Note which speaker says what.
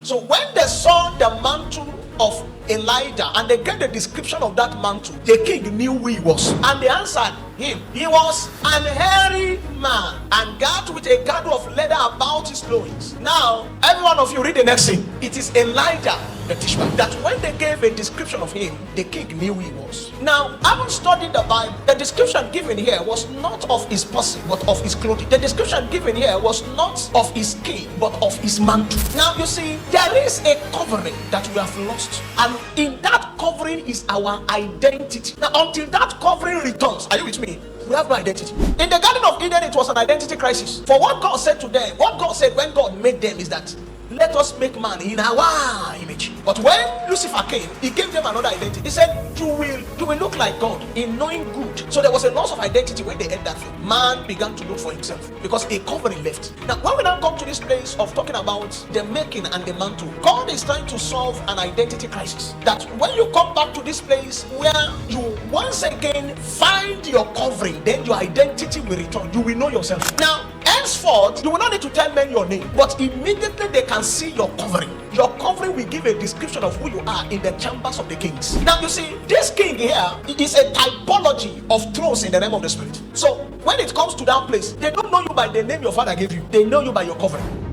Speaker 1: So when they saw the mantle of Elijah and they get the description of that mantle, the king knew who he was. And they answered him, he was an hairy man and girt with a girdle of leather about his loins. Now, every one of you read the next scene. It is Elijah the Tishman that when they gave a description of him, the king knew who he was. Now, having studied the Bible, the description given here was not of his person, but of his clothing. The description given here was not of his skin, but of his mantle. Now, you see, there is a covering that we have lost, and in that covering is our identity. Now, until that covering returns, are you with me? We have no identity. In the Garden of Eden, it was an identity crisis. For what God said to them, what God said when God made them is that, let us make man in our image. But when Lucifer came, he gave them another identity. He said, you will look like God in knowing good. So there was a loss of identity when they entered that field. Man began to look for himself because a covering left. Now, when we now come to this place of talking about the making and the mantle, God is trying to solve an identity crisis. That when you come back to this place where you once again find your covering, then your identity will return. You will know yourself. Now, henceforth, you will not need to tell men your name, but immediately they can see your covering. Your covering will give a description of who you are in the chambers of the kings. Now, you see, this king here is a typology of thrones in the realm of the spirit. So, when it comes to that place, they don't know you by the name your father gave you. They know you by your covering.